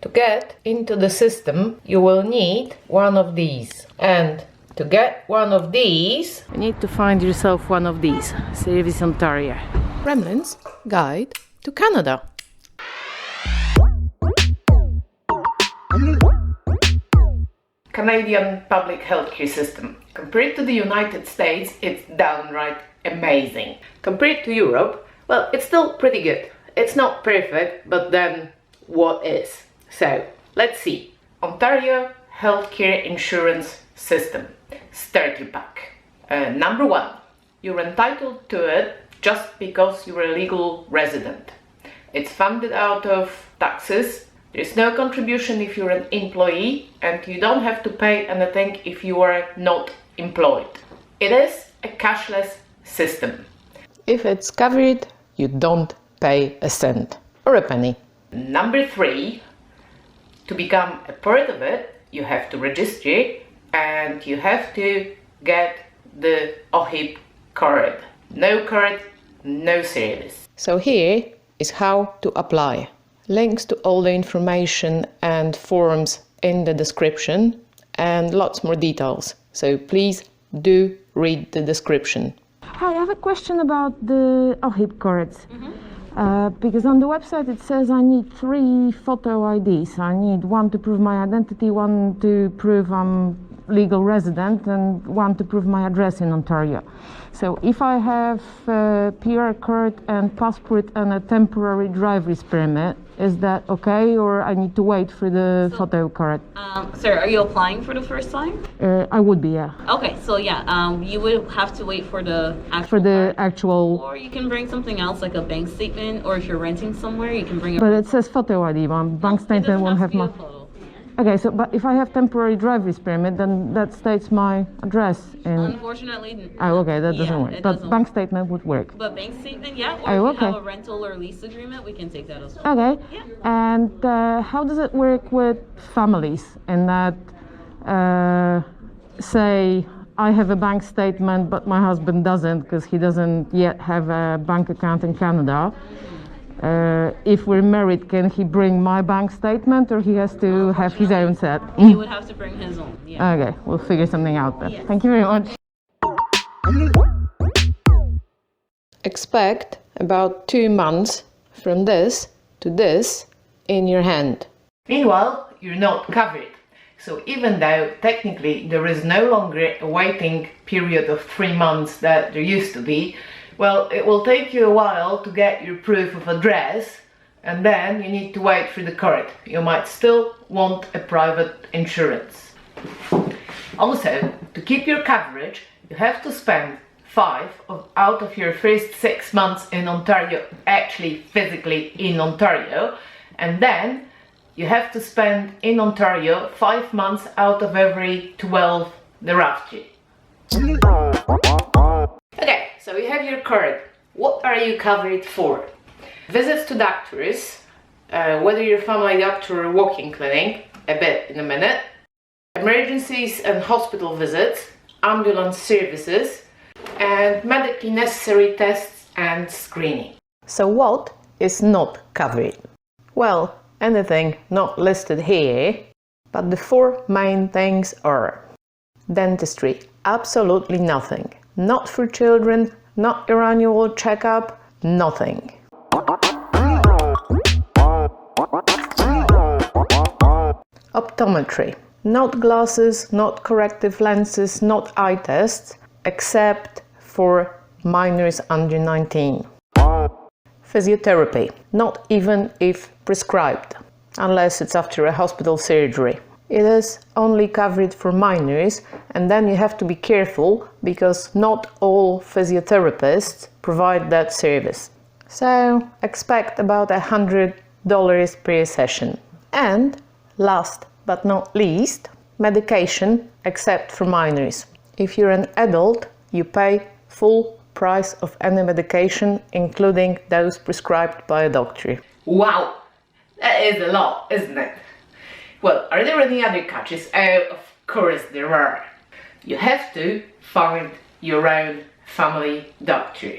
To get into the system, you will need one of these. And to get one of these, you need to find yourself one of these. Service Ontario. Gremlin's Guide to Canada. Canadian public healthcare system. Compared to the United States, it's downright amazing. Compared to Europe, well, it's still pretty good. It's not perfect, but then what is? So, let's see. Ontario Healthcare Insurance System. Starter pack. Number 1. You're entitled to it just because you're a legal resident. It's funded out of taxes. There's no contribution if you're an employee, and you don't have to pay anything if you are not employed. It is a cashless system. If it's covered, you don't pay a cent or a penny. Number 3, to become a part of it, you have to register and you have to get the OHIP card. No card, no service. So here is how to apply. Links to all the information and forms in the description and lots more details. So please do read the description. Hi, I have a question about the OHIP cards. Because on the website it says I need 3 photo IDs. I need one to prove my identity, one to prove I'm legal resident, and one to prove my address in Ontario. So if I have a PR card and passport and a temporary driver's permit, is that okay, or I need to wait for the photo card? Sir, are you applying for the first time? I would be, yeah. Okay, so yeah, you would have to wait for the actual or you can bring something else like a bank statement, or if you're renting somewhere, you can bring a... But it says photo ID, my bank statement won't have my... Okay, so but if I have temporary driver's permit, then that states my address in... Unfortunately... Oh, okay, that doesn't work. But bank statement would work. But bank statement, yeah, or if you have a rental or lease agreement, we can take that as well. Okay, yeah. And how does it work with families in that, say, I have a bank statement, but my husband doesn't because he doesn't yet have a bank account in Canada. If we're married, can he bring my bank statement, or he has to have his own set? He would have to bring his own, yeah. Okay, we'll figure something out then. Yes. Thank you very much. Expect about 2 months from this to this in your hand. Meanwhile, you're not covered. So even though technically there is no longer a waiting period of 3 months that there used to be, well, it will take you a while to get your proof of address, and then you need to wait for the card. You might still want a private insurance. Also, to keep your coverage, you have to spend 5 out of your first 6 months in Ontario, actually physically in Ontario, and then you have to spend in Ontario 5 months out of every 12 thereafter. Okay, so you have your card. What are you covered for? Visits to doctors, whether you're family doctor or walk-in clinic, a bit in a minute. Emergencies and hospital visits, ambulance services, and medically necessary tests and screening. So what is not covered? Well, anything not listed here, but the 4 main things are: dentistry, absolutely nothing. Not for children, not your annual checkup, nothing. Optometry, not glasses, not corrective lenses, not eye tests, except for minors under 19. Physiotherapy, not even if prescribed, unless it's after a hospital surgery. It is only covered for minors, and then you have to be careful because not all physiotherapists provide that service. So expect about $100 per session. And last but not least, medication except for minors. If you're an adult, you pay full price of any medication, including those prescribed by a doctor. Wow, that is a lot, isn't it? Well, are there any other catches? Oh, of course there are. You have to find your own family doctor,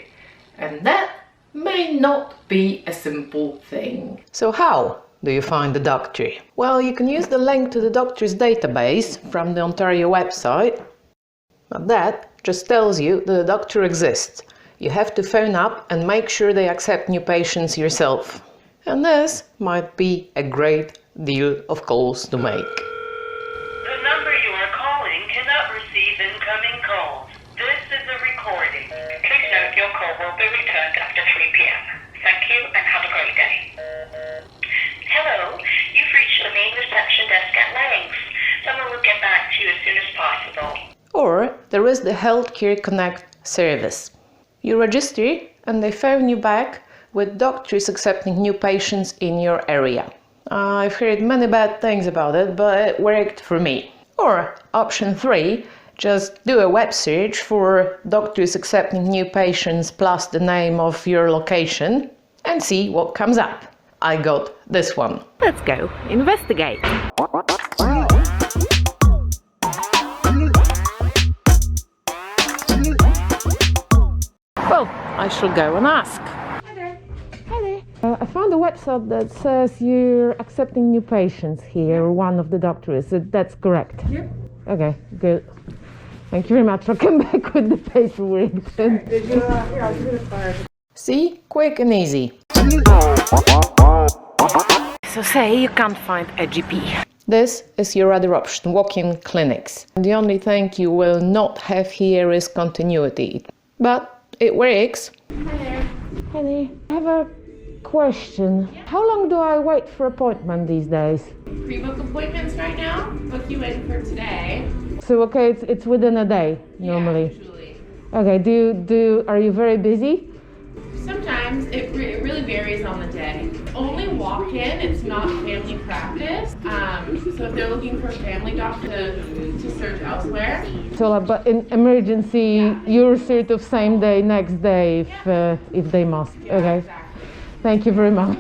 and that may not be a simple thing. So how do you find the doctor? Well, you can use the link to the doctor's database from the Ontario website, but that just tells you that the doctor exists. You have to phone up and make sure they accept new patients yourself. And this might be a great deal of calls to make. The number you are calling cannot receive incoming calls. This is a recording. Please note your call will be returned after 3 p.m. Thank you and have a great day. Hello, you've reached the main reception desk at Langs. Someone will get back to you as soon as possible. Or there is the Healthcare Connect service. You register and they phone you back with doctors accepting new patients in your area. I've heard many bad things about it, but it worked for me. Or option 3, just do a web search for doctors accepting new patients plus the name of your location and see what comes up. I got this one. Let's go investigate. Well, I shall go and ask. I found a website that says you're accepting new patients here, one of the doctors. That's correct? Yep. Okay, good. Thank you very much. I'll come back with the paperwork. See? Quick and easy. So say you can't find a GP. This is your other option, walk-in clinics. The only thing you will not have here is continuity. But it works. Hi there. I have a question. How long do I wait for appointment these days? Pre-book appointments right now. Book you in for today. So okay, it's within a day normally. Yeah, usually. Okay. Are you very busy? Sometimes it really varies on the day. Only walk-in. It's not family practice. So if they're looking for a family doctor to search elsewhere. So, but in emergency, you're sort of same day, next day if they must. Yeah, Okay. exactly. Thank you very much.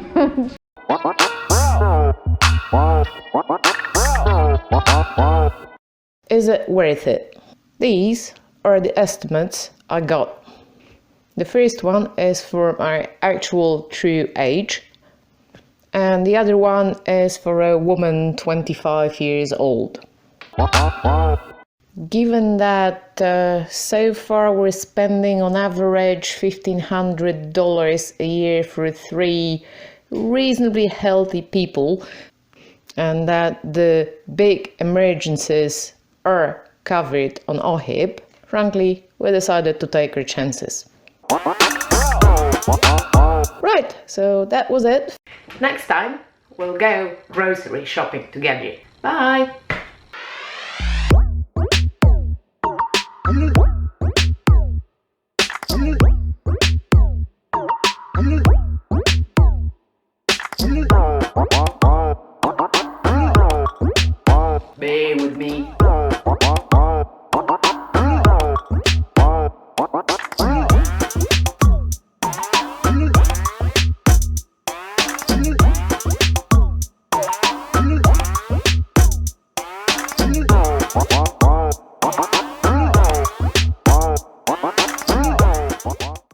Is it worth it? These are the estimates I got. The first one is for my actual true age, and the other one is for a woman 25 years old. Given that so far we're spending on average $1,500 a year for 3 reasonably healthy people, and that the big emergencies are covered on OHIP, frankly, we decided to take our chances. Right, so that was it. Next time, we'll go grocery shopping together. Bye!